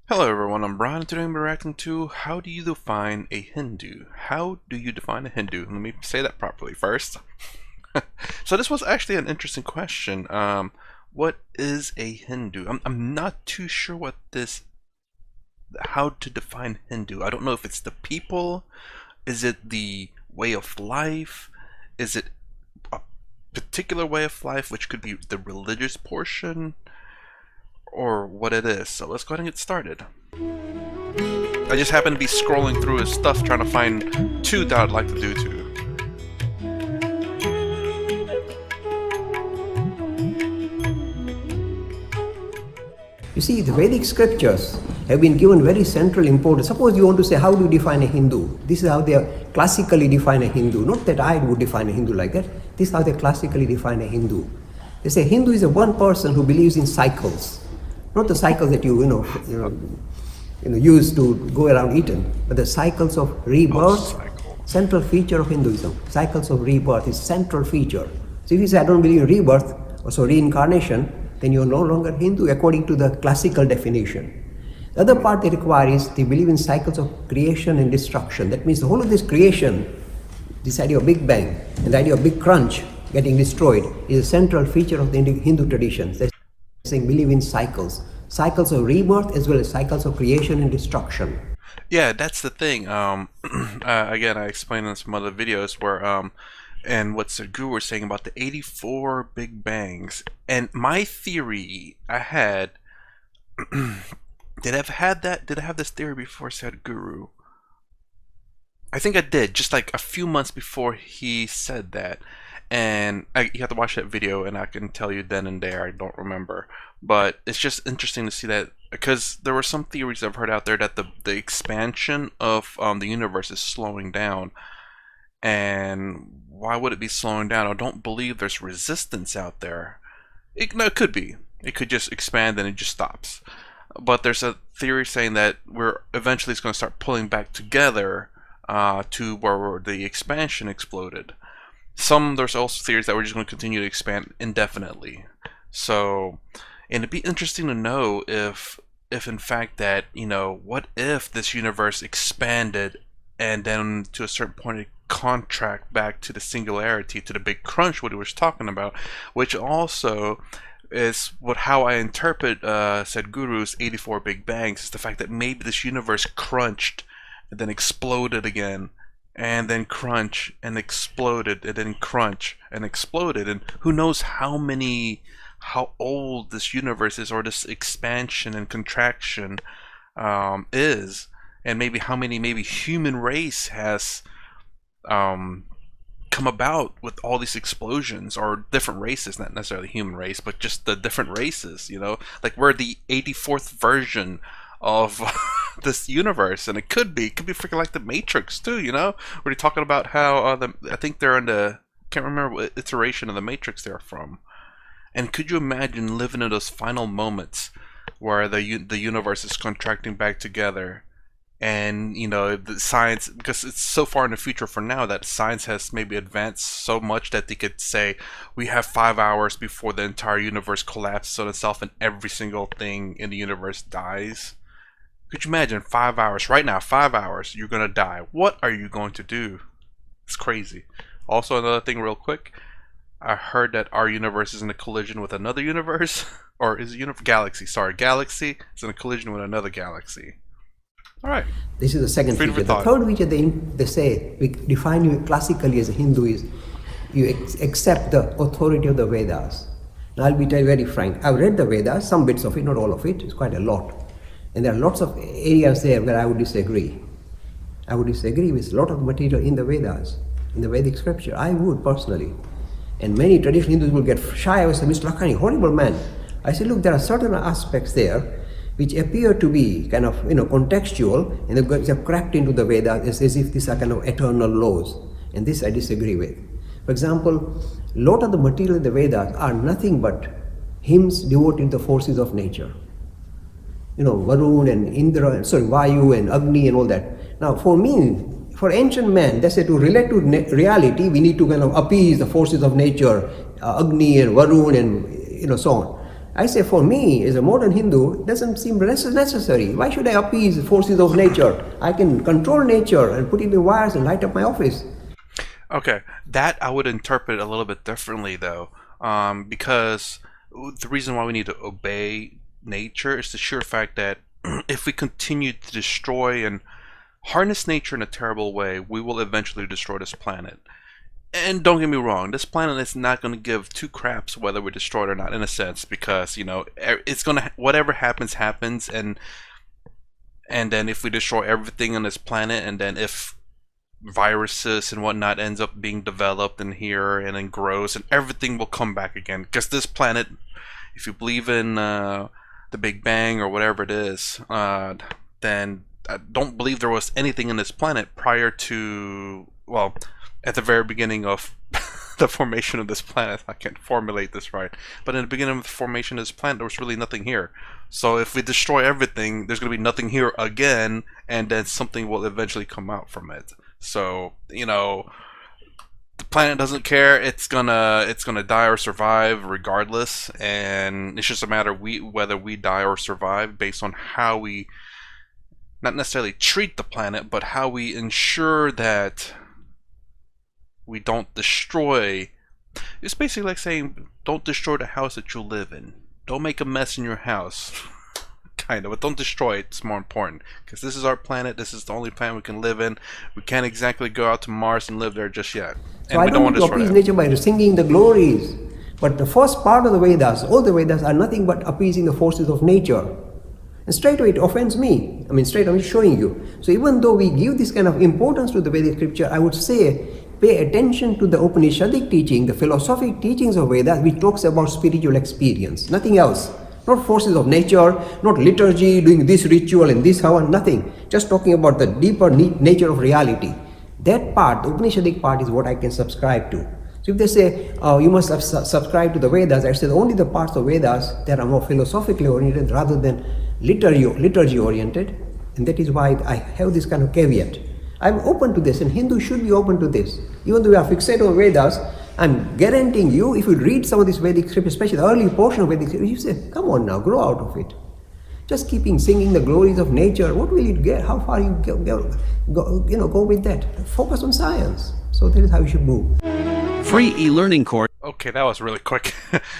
Hello everyone, I'm Brian and today I'm reacting to how do you define a Hindu? How do you define a Hindu? Let me say that properly first. So this was actually an interesting question. What is a Hindu? I'm not too sure how to define Hindu. I don't know if it's the people, is it the way of life, is it a particular way of life, which could be the religious portion, or what it is. So let's go ahead and get started. I just happen to be scrolling through his stuff trying to find two that I'd like to do too. You see, the Vedic scriptures have been given very central importance. Suppose you want to say, how do you define a Hindu? This is how they classically define a Hindu. Not that I would define a Hindu like that. This is how they classically define a Hindu. They say Hindu is a one person who believes in cycles. Not the cycles that you use to go around Eden, but the cycles of rebirth, central feature of Hinduism. Cycles of rebirth is central feature. So if you say, I don't believe in rebirth, or so reincarnation, then you're no longer Hindu according to the classical definition. The other part they require is they believe in cycles of creation and destruction. That means the whole of this creation, this idea of Big Bang and the idea of Big Crunch getting destroyed is a central feature of the Hindu traditions. They're saying believe in cycles. Cycles of rebirth as well as cycles of creation and destruction. Yeah, that's the thing. Again, I explained in some other videos where and what Sadhguru was saying about the 84 Big Bangs. And my theory I had, did I have this theory before Sadhguru? I think I did, just like a few months before he said that. And you have to watch that video and I can tell you then and there, I don't remember. But it's just interesting to see that, because there were some theories I've heard out there that the expansion of the universe is slowing down. And why would it be slowing down? I don't believe there's resistance out there. It could be. It could just expand and it just stops. But there's a theory saying that we're eventually it's going to start pulling back together to where the expansion exploded. There's also theories that we're just going to continue to expand indefinitely. So, and it'd be interesting to know if in fact that, what if this universe expanded and then to a certain point it contract back to the singularity, to the big crunch, what he was talking about, which also is how I interpret Sadhguru's 84 Big Bangs, is the fact that maybe this universe crunched and then exploded again, and then crunch and exploded, and then crunch and exploded, and who knows how old this universe is, or this expansion and contraction is, and maybe how many human race has come about with all these explosions, or different races, not necessarily human race, but just the different races, like we're the 84th version of this universe, and it could be freaking like the Matrix too, where they're talking about how I think they're in can't remember what iteration of the Matrix they're from. And could you imagine living in those final moments where the universe is contracting back together, and the science, because it's so far in the future for now that science has maybe advanced so much that they could say we have 5 hours before the entire universe collapses on itself and every single thing in the universe dies. Could you imagine 5 hours right now? 5 hours, you're gonna die. What are you going to do? It's crazy. Also, another thing real quick, I heard that our universe is in a collision with another universe, or is it galaxy? Sorry, galaxy is in a collision with another galaxy. All right. This is the second feature. The third feature they say, we define you classically as a Hindu, is you accept the authority of the Vedas. Now I'll be very frank. I've read the Vedas, some bits of it, not all of it. It's quite a lot. And there are lots of areas there where I would disagree. I would disagree with a lot of material in the Vedas, in the Vedic scripture. I would personally. And many traditional Hindus will get shy. I would say, Mr. Lakhani, horrible man. I say, look, there are certain aspects there which appear to be kind of contextual, and they've cracked into the Vedas as if these are kind of eternal laws. And this I disagree with. For example, a lot of the material in the Vedas are nothing but hymns devoted to the forces of nature. Varun and Indra, Vayu and Agni and all that. Now, for me, for ancient man, they say to relate to reality, we need to kind of appease the forces of nature, Agni and Varun and so on. I say for me, as a modern Hindu, it doesn't seem necessary. Why should I appease the forces of nature? I can control nature and put it in wires and light up my office. Okay, that I would interpret a little bit differently though, because the reason why we need to obey nature is the sheer fact that if we continue to destroy and harness nature in a terrible way, we will eventually destroy this planet. And don't get me wrong, this planet is not going to give two craps whether we destroy it or not, in a sense, because it's gonna, whatever happens happens, and then if we destroy everything on this planet, and then if viruses and whatnot ends up being developed in here and then grows, and everything will come back again, because this planet, if you believe in the Big Bang or whatever it is, then I don't believe there was anything in this planet prior to, well, at the very beginning of the formation of this planet. I can't formulate this right, but in the beginning of the formation of this planet, there was really nothing here. So if we destroy everything, there's going to be nothing here again, and then something will eventually come out from it. So, the planet doesn't care. It's gonna die or survive regardless, and it's just a matter of whether we die or survive based on how we not necessarily treat the planet, but how we ensure that we don't destroy. It's basically like saying, don't destroy the house that you live in. Don't make a mess in your house. Kind of, but don't destroy it. It's more important, because this is our planet. This is the only planet we can live in. We can't exactly go out to Mars and live there just yet. So I don't want to appease nature by singing the glories. But the first part of the Vedas, all the Vedas are nothing but appeasing the forces of nature. And straight away it offends me. I mean, straight away showing you. So even though we give this kind of importance to the Vedic scripture, I would say pay attention to the Upanishadic teaching, the philosophic teachings of Vedas, which talks about spiritual experience, nothing else. Not forces of nature, not liturgy, doing this ritual and this hour, nothing. Just talking about the deeper nature of reality. That part, the Upanishadic part, is what I can subscribe to. So if they say, you must subscribe to the Vedas, I said only the parts of Vedas that are more philosophically oriented rather than liturgy oriented. And that is why I have this kind of caveat. I'm open to this, and Hindus should be open to this. Even though we are fixated on Vedas, I'm guaranteeing you, if you read some of this Vedic scripture, especially the early portion of Vedic scripture, you say, come on now, grow out of it. Just singing the glories of nature, what will it get? How far you go with that? Focus on science. So that is how you should move. Free e-learning course. Okay, that was really quick.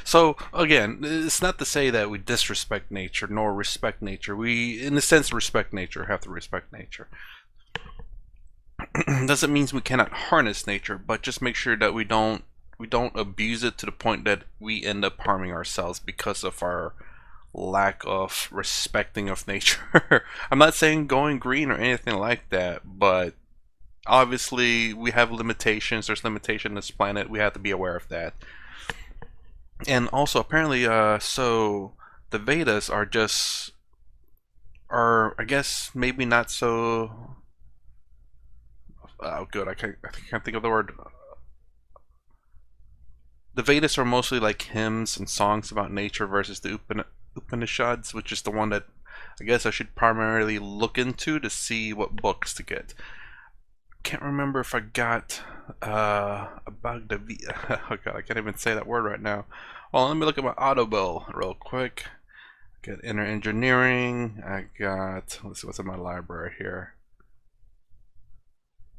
So again, it's not to say that we disrespect nature nor respect nature. We, in a sense, respect nature, have to respect nature. Doesn't mean we cannot harness nature, but just make sure that we don't abuse it to the point that we end up harming ourselves because of our lack of respecting of nature. I'm not saying going green or anything like that, but obviously we have limitations. There's limitation on this planet. We have to be aware of that. And also apparently so the Vedas are I guess maybe not so good. I can't think of the word. The Vedas are mostly like hymns and songs about nature versus the Upanishads, which is the one that I guess I should primarily look into to see what books to get. Can't remember if I got about the oh god, I can't even say that word right now. Well, let me look at my Audible real quick. Get inner engineering. I got, let's see what's in my library here.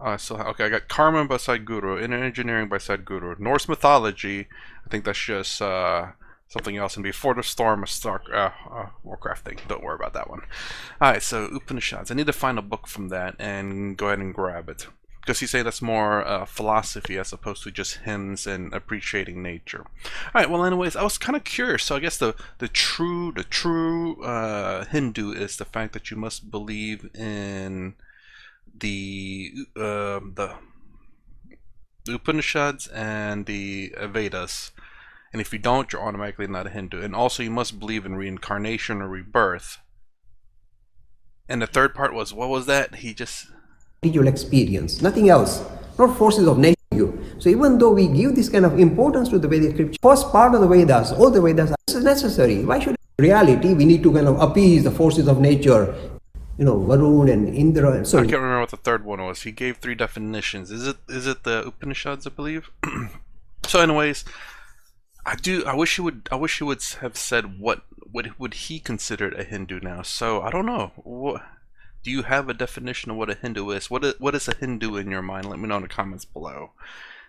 Okay, I got Karma by Sadhguru, Inner Engineering by Sadhguru, Norse Mythology. I think that's just something else, and Before the Storm, a Warcraft thing. Don't worry about that one. Alright, so Upanishads. I need to find a book from that and go ahead and grab it. Because he's saying that's more philosophy as opposed to just hymns and appreciating nature. Alright, well anyways, I was kind of curious. So I guess the true Hindu is the fact that you must believe in the Upanishads and the Vedas, and if you don't, you're automatically not a Hindu. And also you must believe in reincarnation or rebirth. And the third part was, what was that? He just spiritual experience, nothing else, not forces of nature. So even though we give this kind of importance to the Vedic scripture, first part of the Vedas, all the Vedas are necessary. Why should in reality we need to kind of appease the forces of nature? Varun and Indra and so. I can't remember what the third one was. He gave 3 definitions. Is it the Upanishads, I believe? So anyways, I do. I wish he would. I wish he would have said what would he consider a Hindu now. So I don't know. What do you have a definition of what a Hindu is? What is a Hindu in your mind? Let me know in the comments below.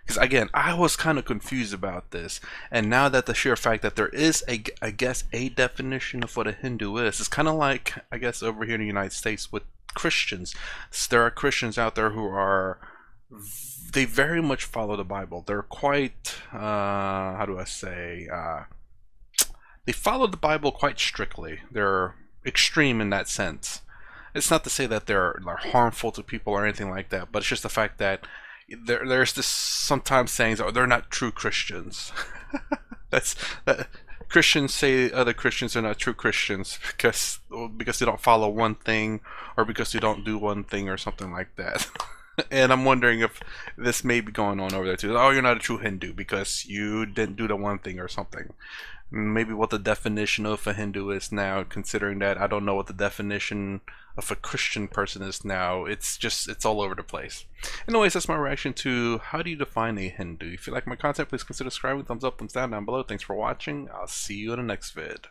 Because again, I was kind of confused about this, and now that the sheer fact that there is I guess a definition of what a Hindu is, it's kind of like I guess over here in the United States with Christians. There are Christians out there who are they very much follow the Bible. They're quite how do I say they follow the Bible quite strictly. They're extreme in that sense. It's not to say that they're harmful to people or anything like that, but it's just the fact that there's this sometimes sayings, oh, they're not true Christians. That's that Christians say other Christians are not true Christians because they don't follow one thing or because they don't do one thing or something like that. And I'm wondering if this may be going on over there too. Oh, you're not a true Hindu because you didn't do the one thing or something. Maybe what the definition of a Hindu is now, considering that I don't know what the definition of a Christian person is now. It's all over the place. Anyways, that's my reaction to how do you define a Hindu. If you like my content, please consider subscribing. Thumbs up, thumbs down below. Thanks for watching. I'll see you in the next vid.